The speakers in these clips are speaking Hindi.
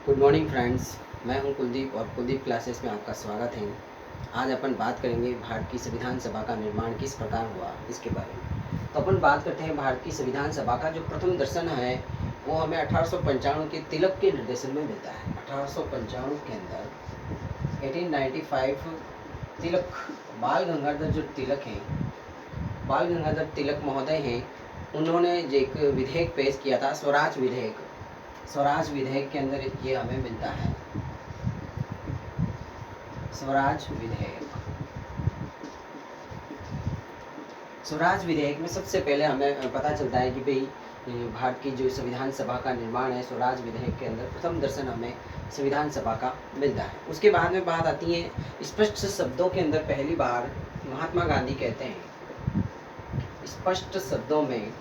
गुड मॉर्निंग फ्रेंड्स, मैं हूं कुलदीप और कुलदीप क्लासेस में आपका स्वागत है। आज अपन बात करेंगे भारत की संविधान सभा का निर्माण किस प्रकार हुआ इसके बारे में। तो अपन बात करते हैं भारत की संविधान सभा का जो प्रथम दर्शन है वो हमें 1895 के तिलक के निर्देशन में मिलता है। 1895 के अंदर 1895 तिलक बाल गंगाधर जो तिलक हैं, बाल गंगाधर तिलक महोदय हैं, उन्होंने एक विधेयक पेश किया था, स्वराज विधेयक। स्वराज विधेयक के अंदर ये हमें मिलता है, स्वराज विधेयक। स्वराज विधेयक में सबसे पहले हमें पता चलता है कि भाई भारत की जो संविधान सभा का निर्माण है, स्वराज विधेयक के अंदर प्रथम दर्शन हमें संविधान सभा का मिलता है। उसके बाद में बात आती है स्पष्ट शब्दों के अंदर पहली बार महात्मा गांधी कहते हैं, स्पष्ट शब्दों में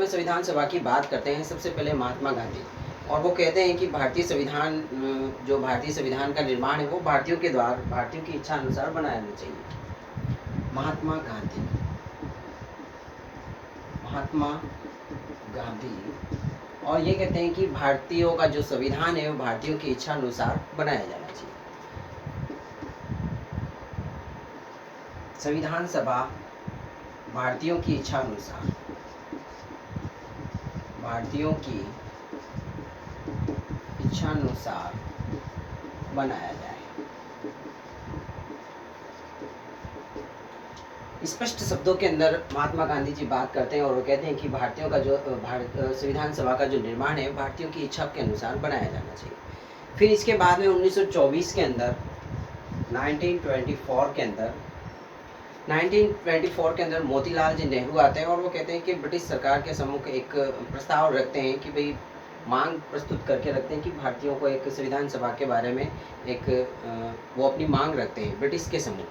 संविधान सभा की बात करते हैं सबसे पहले महात्मा गांधी, और वो कहते हैं कि भारतीय संविधान का निर्माण है वो भारतीयों के द्वारा भारतीयों की इच्छा अनुसार बनाया जाना चाहिए। महात्मा गांधी और ये कहते हैं कि भारतीयों का जो संविधान है वो भारतीयों की इच्छा अनुसार बनाया जाना चाहिए। संविधान सभा भारतीयों की इच्छा अनुसार बनाया जाए। स्पष्ट शब्दों के अंदर महात्मा गांधी जी बात करते हैं और वो कहते हैं कि भारतीयों का जो संविधान सभा का जो निर्माण है भारतीयों की इच्छा के अनुसार बनाया जाना चाहिए। फिर इसके बाद में 1924 के अंदर 1924 के अंदर मोतीलाल जी नेहरू आते हैं और वो कहते हैं कि ब्रिटिश सरकार के सम्मुख एक प्रस्ताव रखते हैं कि भाई मांग प्रस्तुत करके रखते हैं कि भारतीयों को एक संविधान सभा के बारे में एक वो अपनी मांग रखते हैं ब्रिटिश के सम्मुख।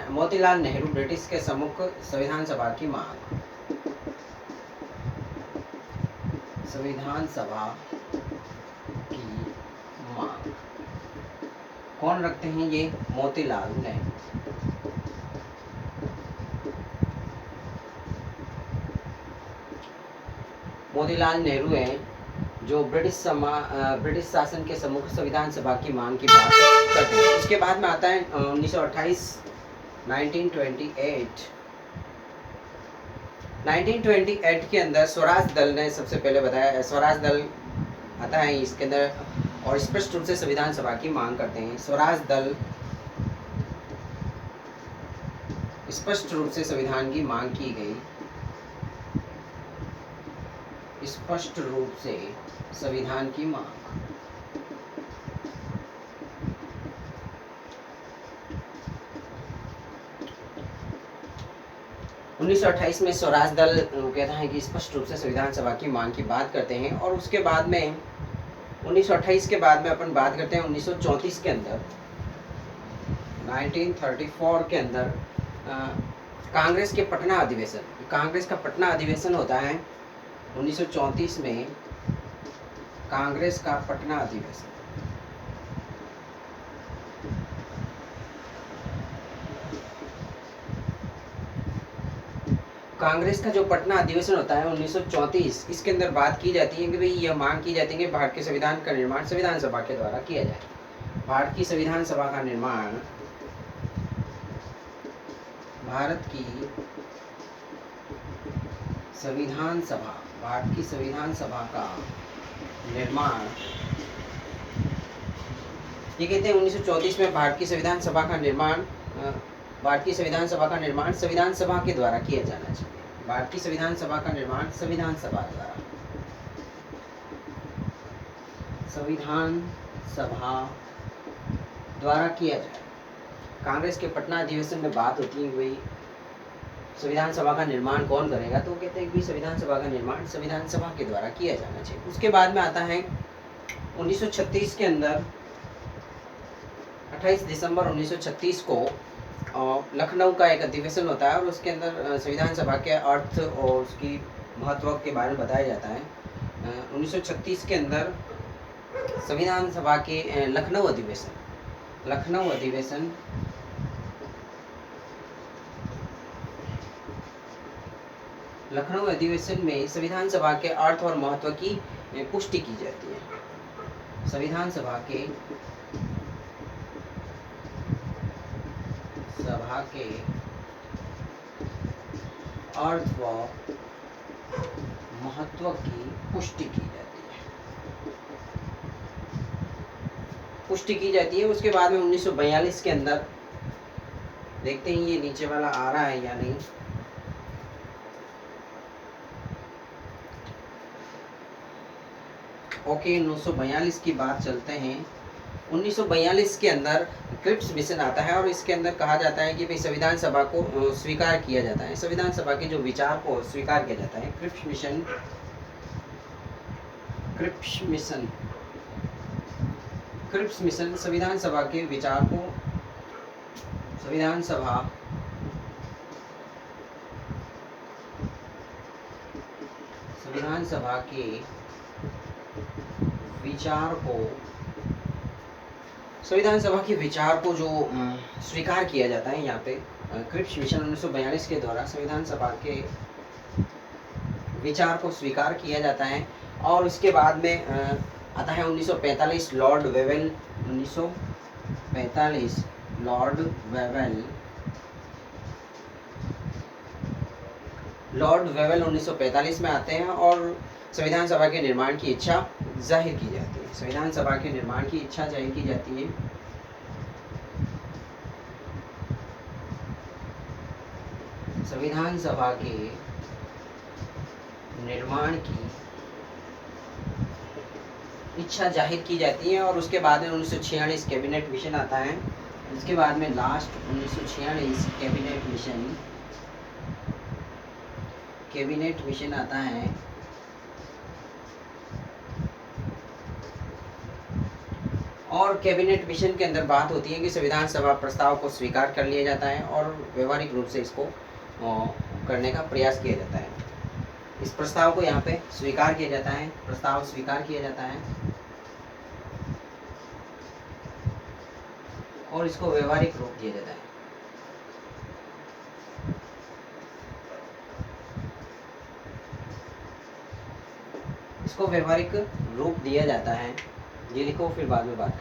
मोतीलाल नेहरू ब्रिटिश के सम्मुख संविधान सभा की मांग कौन रखते हैं? ये मोतीलाल नेहरू हैं जो ब्रिटिश शासन के सम्मुख संविधान सभा की मांग की बात करते हैं। उसके बाद में आता है 1928 के अंदर स्वराज दल ने सबसे पहले बताया, स्वराज दल आता है इसके अंदर और स्पष्ट रूप से संविधान सभा की मांग करते हैं। स्वराज दल स्पष्ट रूप से संविधान की मांग की गई, स्पष्ट रूप से संविधान की मांग। उन्नीस में स्वराज दल कहता है कि स्पष्ट रूप से संविधान सभा की मांग की बात करते हैं। और उसके बाद में 1928 के बाद में अपन बात करते हैं 1934 के अंदर 1934 के अंदर कांग्रेस का पटना अधिवेशन होता है 1934 में। कांग्रेस का पटना अधिवेशन कांग्रेस का जो पटना अधिवेशन होता है 1934, इसके अंदर बात की जाती है कि भाई यह मांग की जाती है कि भारत के संविधान का निर्माण संविधान सभा के द्वारा किया जाए। भारत की संविधान सभा का निर्माण भारत की संविधान सभा का निर्माण ये कहते हैं 1934 में भारत की संविधान सभा का निर्माण संविधान सभा के द्वारा किया जाना चाहिए। भारत की संविधान सभा का निर्माण संविधान सभा द्वारा किया जाए। कांग्रेस के पटना अधिवेशन में बात होती है कि भाई संविधान सभा का निर्माण कौन करेगा, तो कहते हैं कि संविधान सभा का निर्माण संविधान सभा के द्वारा किया जाना चाहिए। उसके बाद में आता है 1936 के अंदर 28 दिसंबर 1936 को लखनऊ का एक अधिवेशन होता है और उसके अंदर संविधान सभा के अर्थ और उसकी महत्व के बारे में बताया जाता है। 1936 के अंदर संविधान सभा के लखनऊ अधिवेशन लखनऊ अधिवेशन में संविधान सभा के अर्थ और महत्व की पुष्टि की जाती है। संविधान सभा के अर्थ व महत्व की पुष्टि की जाती है। उसके बाद में 1942 के अंदर देखते हैं ये नीचे वाला आ रहा है या नहीं। ओके, 1942 की बात चलते हैं। 1942 के अंदर क्रिप्स मिशन आता है और इसके अंदर कहा जाता है कि भाई संविधान सभा को स्वीकार किया जाता है, संविधान सभा के जो विचार को स्वीकार किया जाता है। क्रिप्स मिशन संविधान सभा के विचार को संविधान सभा के विचार को जो स्वीकार किया जाता है यहाँ पे क्रिप्स मिशन 1942 के द्वारा संविधान सभा के विचार को स्वीकार किया जाता है। और उसके बाद में आता है 1945 लॉर्ड वेवेल 1945 में आते हैं और संविधान सभा के निर्माण की इच्छा जाहिर की जाती है। संविधान सभा के निर्माण की इच्छा जाहिर की जाती है। संविधान सभा के निर्माण की इच्छा जाहिर की जाती है और उसके बाद में 1946 कैबिनेट मिशन आता है। उसके बाद में लास्ट 1946 कैबिनेट मिशन आता है। और कैबिनेट मिशन के अंदर बात होती है कि संविधान सभा प्रस्ताव को स्वीकार कर लिया जाता है और व्यवहारिक रूप से इसको करने का प्रयास किया जाता है। इस प्रस्ताव को यहाँ पे स्वीकार किया जाता है, प्रस्ताव स्वीकार किया जाता है और इसको व्यवहारिक रूप दिया जाता है। इसको व्यवहारिक रूप दिया जाता है। ये लिखो, फिर बाद में बात